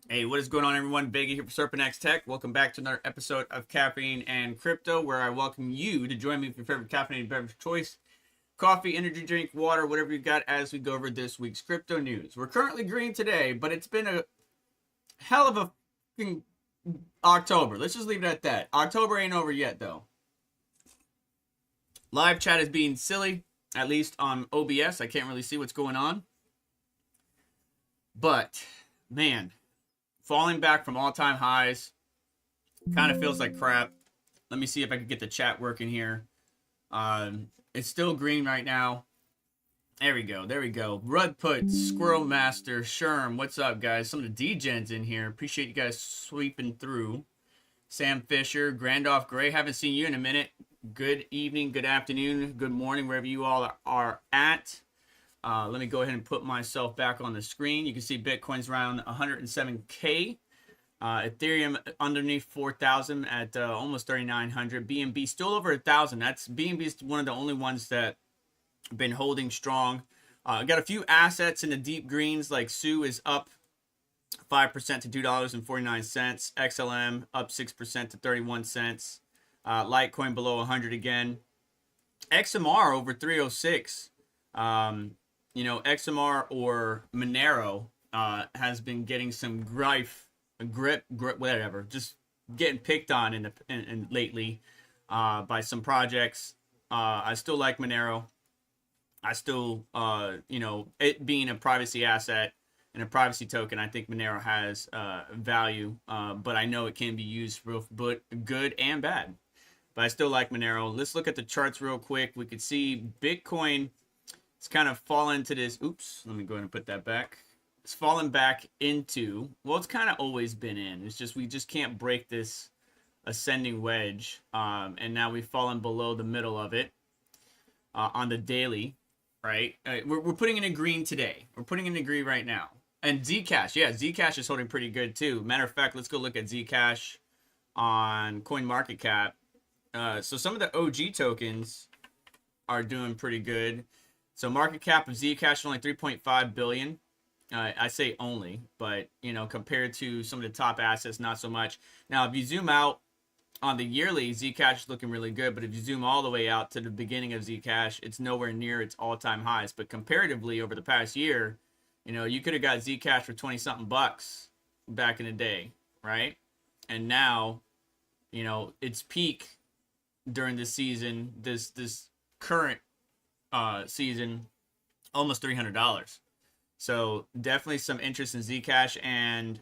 Hey, what is going on, everyone? Vega here for SerpentX Tech. Welcome back to another episode of Caffeine and Crypto, where I welcome you to join me for your favorite caffeinated beverage choice. Coffee, energy drink, water, whatever you got as we go over this week's crypto news. We're currently green today, but it's been a hell of a fucking October. Let's just leave it at that. October ain't over yet, though. Live chat is being silly, at least on OBS. I can't really see what's going on. But, man, falling back from all-time highs kind of feels like crap. Let me see if I can get the chat working here. It's still green right now. There we go. There we go. Rudput, Squirrel Master, Sherm. What's up, guys? Some of the D-gens in here. Appreciate you guys sweeping through. Sam Fisher, Grandoff Gray. Haven't seen you in a minute. Good evening, good afternoon, good morning, wherever you all are at. Let me go ahead and put myself back on the screen. You can see Bitcoin's around 107K. Ethereum underneath 4,000 at almost 3,900. BNB still over 1,000. That's BNB is one of the only ones that have been holding strong. Got a few assets in the deep greens, like SU is up 5% to $2.49. XLM up 6% to 31 cents. Litecoin below 100 again. XMR over 306. XMR or Monero has been getting some grip, whatever, just getting picked on in lately by some projects. I still like Monero. I still, it being a privacy asset and a privacy token, I think Monero has value, but I know it can be used real good and bad. But I still like Monero. Let's look at the charts real quick. We could see Bitcoin. It's kind of fallen to this. Oops, let me go ahead and put that back. It's fallen back into, well, it's kind of always been in. It's just, we just can't break this ascending wedge. And now we've fallen below the middle of it on the daily, right? We're putting in a green today. We're putting in a green right now. And Zcash, yeah, Zcash is holding pretty good too. Matter of fact, let's go look at Zcash on CoinMarketCap. So some of the OG tokens are doing pretty good. So market cap of Zcash is only 3.5 billion. I say only, but compared to some of the top assets, not so much. Now, if you zoom out on the yearly, Zcash is looking really good, but if you zoom all the way out to the beginning of Zcash, it's nowhere near its all-time highs. But comparatively, over the past year, you could have got Zcash for 20-something bucks back in the day, right? And now, its peak during this season, this current season, almost $300. So definitely some interest in Zcash, and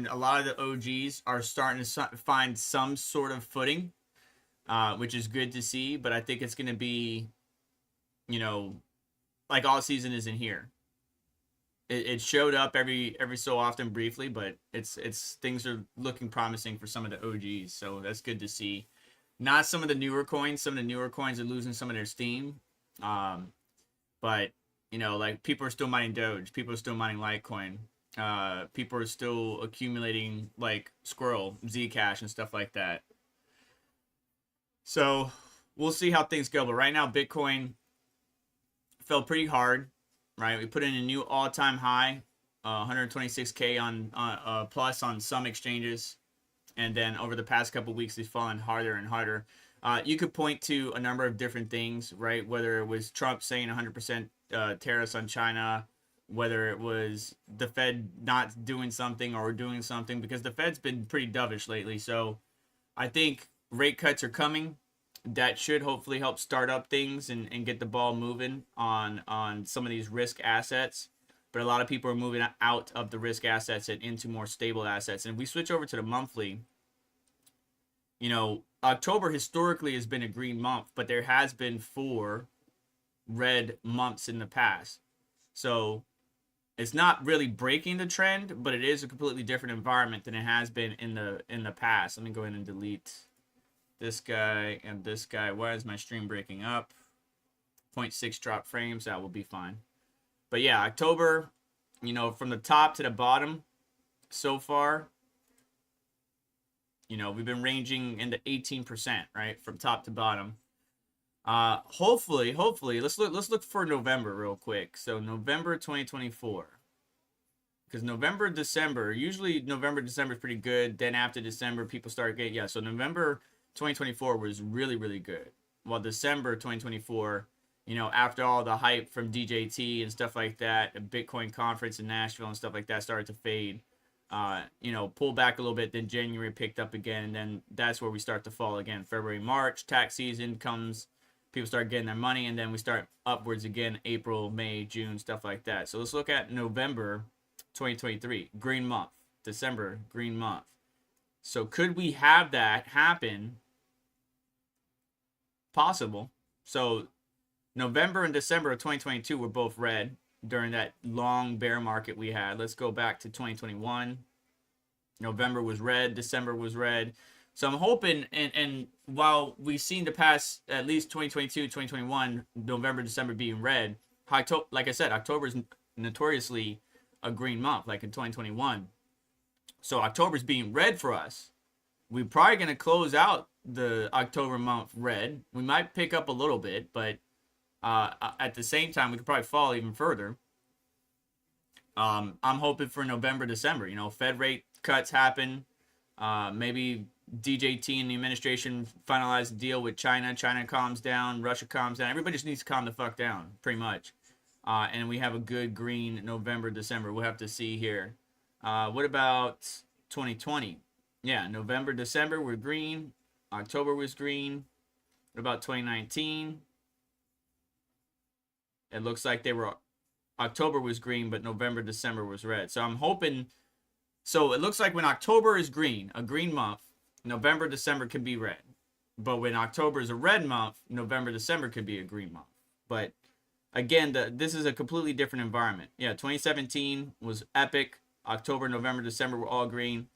a lot of the OGs are starting to find some sort of footing, which is good to see. But I think it's going to be, like all season is in here. It showed up every so often briefly, but it's things are looking promising for some of the OGs. So that's good to see. Not some of the newer coins. Some of the newer coins are losing some of their steam. But, like people are still mining Doge. People are still mining Litecoin. People are still accumulating like Squirrel, Zcash, and stuff like that. So we'll see how things go. But right now, Bitcoin fell pretty hard, right? We put in a new all-time high, 126K on plus on some exchanges. And then over the past couple of weeks, they've fallen harder and harder. You could point to a number of different things, right? Whether it was Trump saying 100% tariffs on China, whether it was the Fed not doing something or doing something, because the Fed's been pretty dovish lately. So I think rate cuts are coming. That should hopefully help start up things and get the ball moving on some of these risk assets. But a lot of people are moving out of the risk assets and into more stable assets. And if we switch over to the monthly, October historically has been a green month, but there has been 4 red months in the past. So it's not really breaking the trend, but it is a completely different environment than it has been in the past. Let me go ahead and delete this guy and this guy. Why is my stream breaking up? 0.6 drop frames, that will be fine. But yeah, October, from the top to the bottom so far, we've been ranging in the 18%, right? From top to bottom. Hopefully, let's look for November real quick. So November 2024. because November, December, usually November, December is pretty good. Then after December, people start getting, yeah. So November 2024 was really, really good. While December 2024, you know, after all the hype from DJT and stuff like that, a Bitcoin conference in Nashville and stuff like that started to fade. You know, pull back a little bit. Then January picked up again, and then that's where we start to fall again. February, March, tax season comes. People start getting their money, and then we start upwards again. April, May, June, stuff like that. So let's look at November 2023, green month. December, green month. So could we have that happen? Possible. So November and December of 2022 were both red during that long bear market we had. Let's go back to 2021. November was red, December was red. So I'm hoping, and while we've seen the past, at least 2022, 2021, November, December being red, like I said, October is notoriously a green month, like in 2021. So October's being red for us. We're probably going to close out the October month red. We might pick up a little bit, but at the same time, we could probably fall even further. I'm hoping for November, December. You know, Fed rate cuts happen. Maybe DJT and the administration finalize a deal with China. China calms down. Russia calms down. Everybody just needs to calm the fuck down, pretty much. And we have a good green November, December. We'll have to see here. What about 2020? Yeah, November, December were green. October was green. What about 2019? It looks like October was green, but November, December was red. So I'm hoping. So it looks like when October is green, a green month, November, December can be red. But when October is a red month, November, December could be a green month. But again, this is a completely different environment. Yeah, 2017 was epic. October, November, December were all green.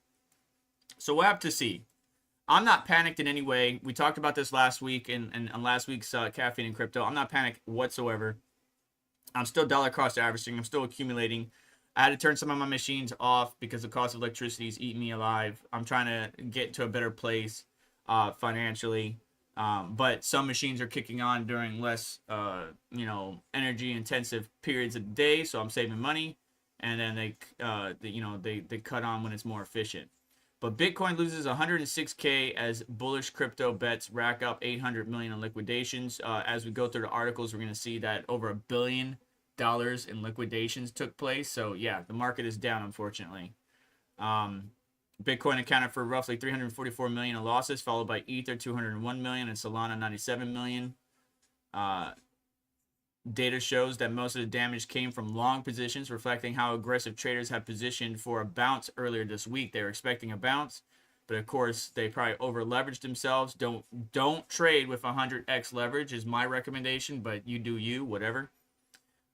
So we'll have to see. I'm not panicked in any way. We talked about this last week and on last week's Caffeine Crypto. I'm not panicked whatsoever. I'm still dollar cost averaging. I'm still accumulating. I had to turn some of my machines off because the cost of electricity is eating me alive. I'm trying to get to a better place financially. But some machines are kicking on during less, energy intensive periods of the day. So I'm saving money. And then they cut on when it's more efficient. But Bitcoin loses 106K as bullish crypto bets rack up 800 million in liquidations. As we go through the articles, we're going to see that over $1 billion in liquidations took place. So yeah, the market is down, unfortunately. Bitcoin accounted for roughly 344 million in losses, followed by Ether 201 million and Solana 97 million. Data shows that most of the damage came from long positions, reflecting how aggressive traders have positioned for a bounce earlier this week. They were expecting a bounce, but of course they probably over leveraged themselves. Don't trade with 100x leverage is my recommendation, but you do you, whatever.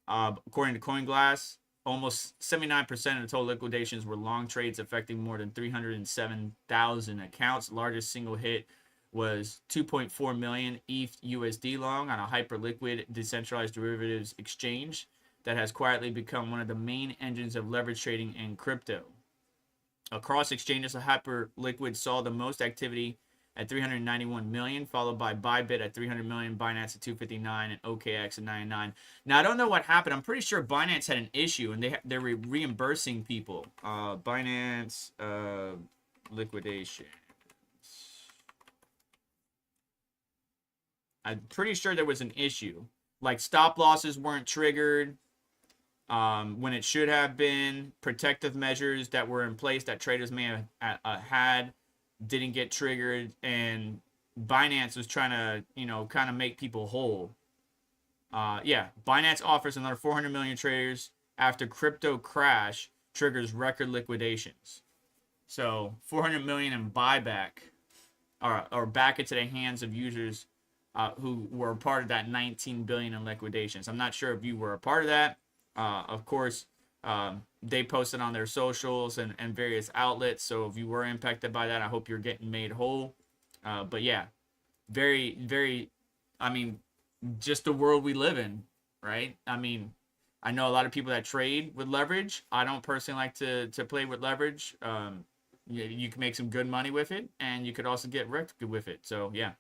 According to CoinGlass, almost 79% of the total liquidations were long trades affecting more than 307,000 accounts. Largest single hit was 2.4 million ETH USD long on a hyperliquid decentralized derivatives exchange that has quietly become one of the main engines of leverage trading in crypto. Across exchanges, a hyperliquid saw the most activity at 391 million, followed by Bybit at 300 million, Binance at 259, and OKX at 99. Now, I don't know what happened. I'm pretty sure Binance had an issue, and they're reimbursing people. Binance liquidation. I'm pretty sure there was an issue. Like stop losses weren't triggered when it should have been. Protective measures that were in place that traders may have had didn't get triggered. And Binance was trying to, kind of make people whole. Binance offers another 400 million traders after crypto crash triggers record liquidations. So 400 million in buyback or back into the hands of users who were a part of that 19 billion in liquidations. I'm not sure if you were a part of that. Of course, they posted on their socials and various outlets. So if you were impacted by that, I hope you're getting made whole. But yeah, very, very, just the world we live in, right? I know a lot of people that trade with leverage. I don't personally like to play with leverage. You can make some good money with it, and you could also get wrecked with it. So yeah.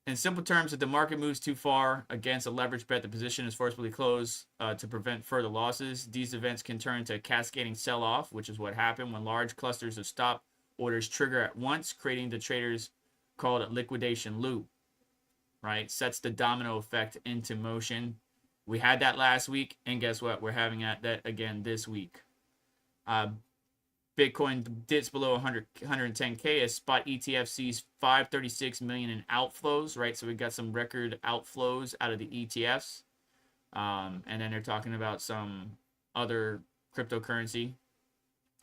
In simple terms, if the market moves too far against a leverage bet, the position is forcibly closed to prevent further losses. These events can turn into a cascading sell-off, which is what happened when large clusters of stop orders trigger at once, creating the traders called a liquidation loop, right? Sets the domino effect into motion. We had that last week, and guess what? We're having that again this week. Bitcoin dips below 110K as spot ETF sees 536 million in outflows, right? So we got some record outflows out of the ETFs. And then they're talking about some other cryptocurrency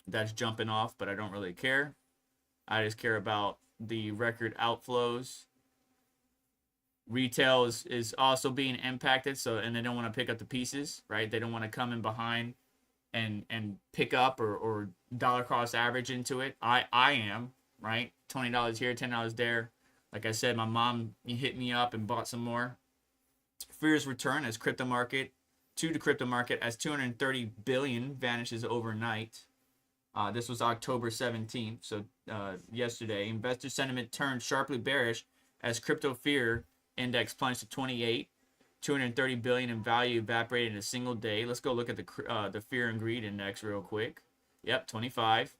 that's jumping off, but I don't really care. I just care about the record outflows. Retail is also being impacted, so and they don't want to pick up the pieces, right? They don't want to come in behind and pick up or dollar cost average into it. I am, right? $20 here, $10 there. Like I said, my mom hit me up and bought some more. Fears return as crypto market as 230 billion vanishes overnight. This was October 17th, so yesterday. Investor sentiment turned sharply bearish as crypto fear index plunged to 28. 230 billion in value evaporated in a single day. Let's go look at the fear and greed index real quick. Yep, 25.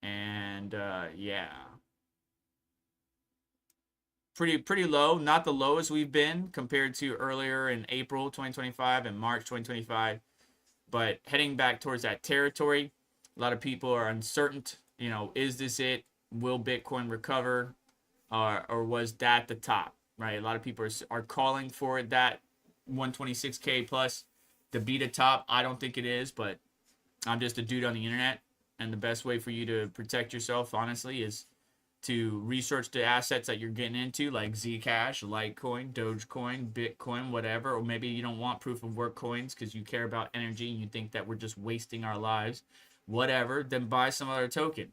And yeah, pretty low. Not the lowest we've been compared to earlier in April 2025 and March 2025, but heading back towards that territory. A lot of people are uncertain. You know, is this it? Will Bitcoin recover, or was that the top? Right, a lot of people are calling for that 126K plus to be the top. I don't think it is, but I'm just a dude on the internet, and the best way for you to protect yourself, honestly, is to research the assets that you're getting into, like Zcash, Litecoin, Dogecoin, Bitcoin, whatever. Or maybe you don't want proof of work coins because you care about energy and you think that we're just wasting our lives, whatever. Then buy some other token.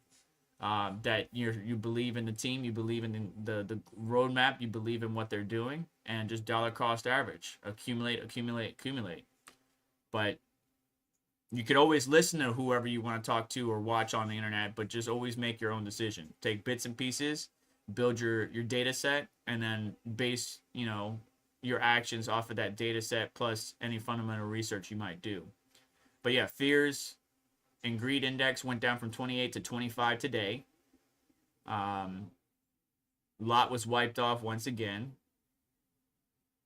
That you believe in the team, you believe in the roadmap, you believe in what they're doing, and just dollar cost average, accumulate. But you could always listen to whoever you want to talk to or watch on the internet, but just always make your own decision. Take bits and pieces, build your data set, and then base your actions off of that data set plus any fundamental research you might do. But yeah, fears and greed index went down from 28 to 25 today. Lot was wiped off once again.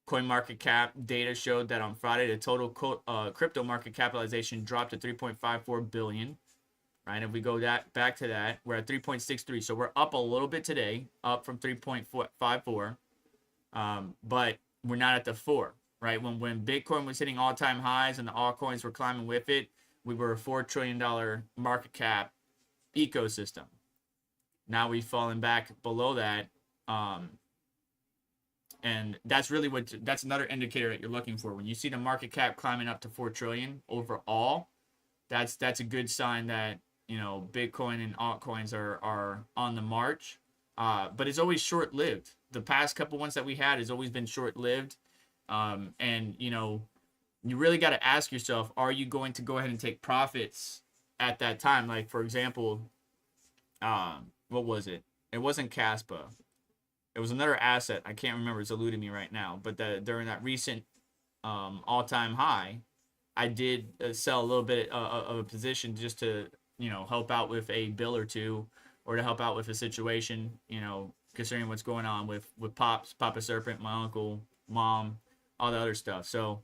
CoinMarketCap data showed that on Friday the total crypto market capitalization dropped to 3.54 billion. Right, if we go back to that, we're at 3.63. So we're up a little bit today, up from 3.54. But we're not at the 4. Right, when Bitcoin was hitting all-time highs and the altcoins were climbing with it, we were a $4 trillion market cap ecosystem. Now we've fallen back below that. And that's really that's another indicator that you're looking for. When you see the market cap climbing up to 4 trillion overall, that's a good sign that, Bitcoin and altcoins are on the march. But it's always short-lived. The past couple ones that we had has always been short-lived. And, you really got to ask yourself, are you going to go ahead and take profits at that time? Like, for example, what was it? It wasn't Caspa. It was another asset. I can't remember. It's eluding me right now. But during that recent all-time high, I did sell a little bit of a position just to, help out with a bill or two, or to help out with a situation, considering what's going on with Pops, Papa Serpent, my uncle, mom, all the other stuff. So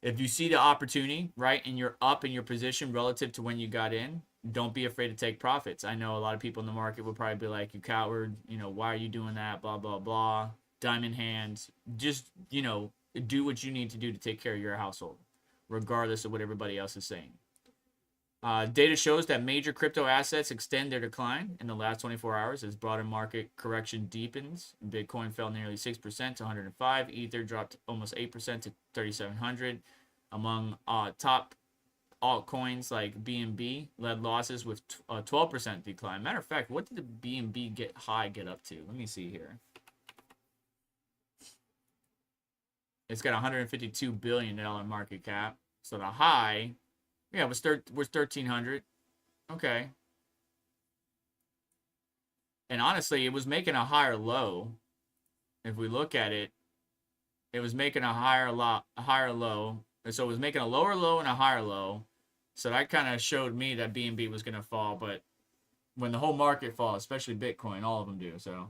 if you see the opportunity, right, and you're up in your position relative to when you got in, don't be afraid to take profits. I know a lot of people in the market would probably be like, you coward, why are you doing that, blah, blah, blah, diamond hands. Just, do what you need to do to take care of your household, regardless of what everybody else is saying. Data shows that major crypto assets extend their decline in the last 24 hours as broader market correction deepens. Bitcoin fell nearly 6% to 105. Ether dropped almost 8% to 3,700. Among top altcoins like BNB led losses with a 12% decline. Matter of fact, what did the BNB get up to? Let me see here. It's got $152 billion market cap. So the high, yeah, was 1,300. Okay. And honestly, it was making a higher low if we look at it, it was making a higher low. So it was making a lower low and a higher low. So that kind of showed me that BNB was going to fall. But when the whole market falls, especially Bitcoin, all of them do. So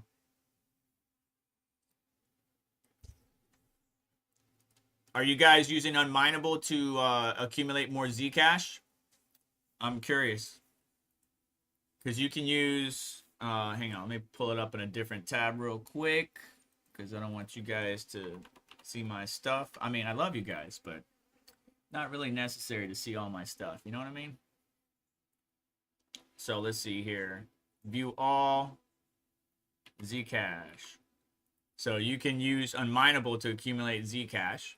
are you guys using Unminable to accumulate more Zcash? I'm curious. Because you can use, hang on, let me pull it up in a different tab real quick. Because I don't want you guys to see my stuff. I mean, I love you guys, but not really necessary to see all my stuff. You know what I mean? So let's see here. View all Zcash. So you can use Unminable to accumulate Zcash.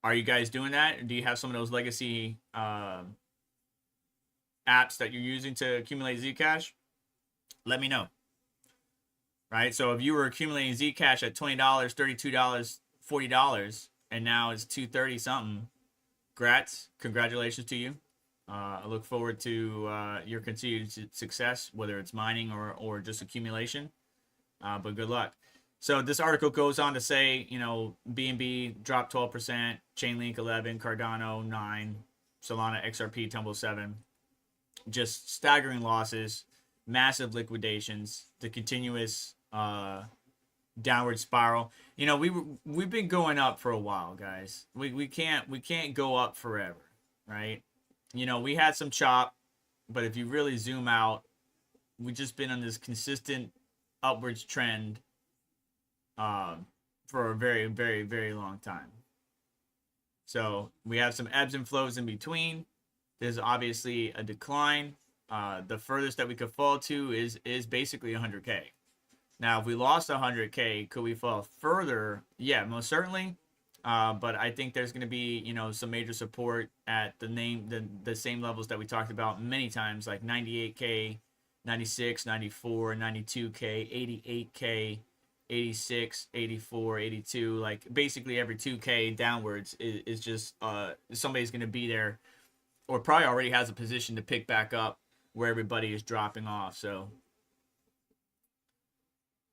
Are you guys doing that? Do you have some of those legacy apps that you're using to accumulate Zcash? Let me know. Right? So if you were accumulating Zcash at $20, $32, $40, and now it's $230 something, congratulations to you. I look forward to your continued success, whether it's mining or just accumulation. But good luck. So this article goes on to say, you know, BNB dropped 12%, Chainlink 11, Cardano 9, Solana XRP tumbled 7. Just staggering losses, massive liquidations, the continuous downward spiral. You know, we've been going up for a while, guys. We can't go up forever, right? You know, we had some chop, but if you really zoom out, we've just been on this consistent upwards trend for a very, very, very long time. So we have some ebbs and flows in between. There's obviously a decline. The furthest that we could fall to is basically 100K. Now, if we lost 100K, could we fall further? Yeah, most certainly. But I think there's going to be, you know, some major support at the same levels that we talked about many times, like 98K, 96, 94, 92K, 88K, 86, 84, 82. Like basically every 2K downwards is just somebody's going to be there, or probably already has a position to pick back up where everybody is dropping off. So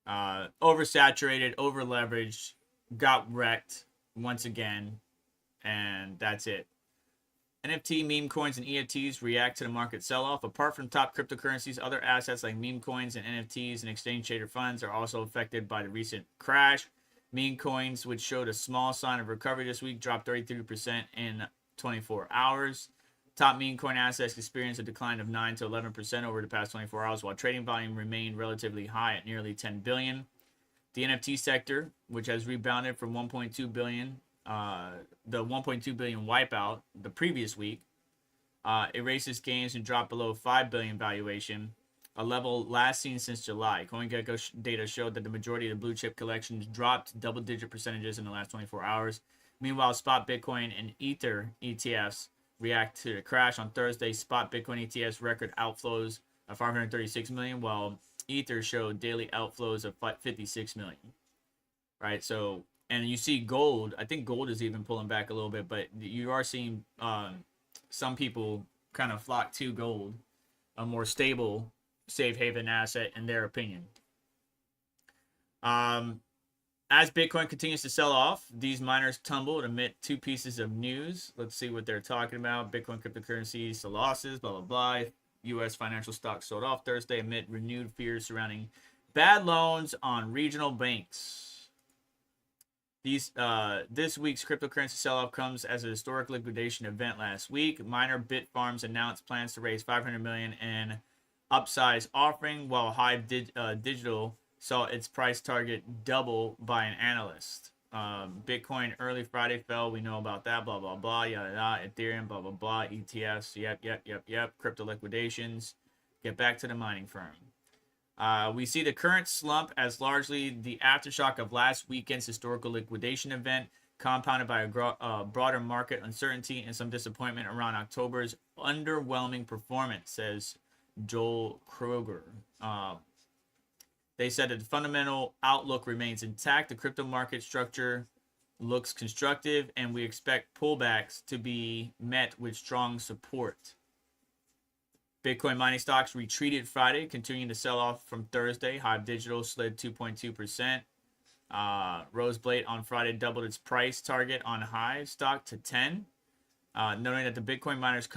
oversaturated, over leveraged, got wrecked once again, and that's it. NFT, meme coins, and EFTs react to the market sell-off. Apart from top cryptocurrencies, other assets like meme coins and NFTs and exchange traded funds are also affected by the recent crash. Meme coins, which showed a small sign of recovery this week, dropped 33% in 24 hours. Top meme coin assets experienced a decline of 9 to 11% over the past 24 hours, while trading volume remained relatively high at nearly 10 billion. The NFT sector, which has rebounded from 1.2 billion, the 1.2 billion wipeout the previous week, erases gains and dropped below 5 billion valuation, a level last seen since July. CoinGecko data showed that the majority of the blue chip collections dropped double-digit percentages in the last 24 hours. Meanwhile, spot Bitcoin and Ether ETFs react to the crash. On Thursday, spot Bitcoin ETFs record outflows of 536 million, while Ether showed daily outflows of 56 million. Right, so, and you see gold. I think gold is even pulling back a little bit, but you are seeing some people kind of flock to gold, a more stable safe haven asset in their opinion. As Bitcoin continues to sell off, these miners tumbled amid two pieces of news. Let's see what they're talking about. Bitcoin cryptocurrencies, the losses, blah, blah, blah. U.S. financial stocks sold off Thursday amid renewed fears surrounding bad loans on regional banks. This week's cryptocurrency sell-off comes as a historic liquidation event last week. Miner Bitfarms announced plans to raise $500 million in upsize offering, while Hive Digital saw its price target double by an analyst. Bitcoin early Friday fell. We know about that. Blah, blah, blah. Yada, yada. Ethereum, blah, blah, blah. ETFs. Yep. Crypto liquidations. Get back to the mining firm. We see the current slump as largely the aftershock of last weekend's historical liquidation event, compounded by a broader market uncertainty and some disappointment around October's underwhelming performance, says Joel Kroger. They said that the fundamental outlook remains intact. The crypto market structure looks constructive, and we expect pullbacks to be met with strong support. Bitcoin mining stocks retreated Friday, continuing to sell off from Thursday. Hive Digital slid 2.2%. Roseblade on Friday doubled its price target on Hive stock to 10, noting that the Bitcoin miners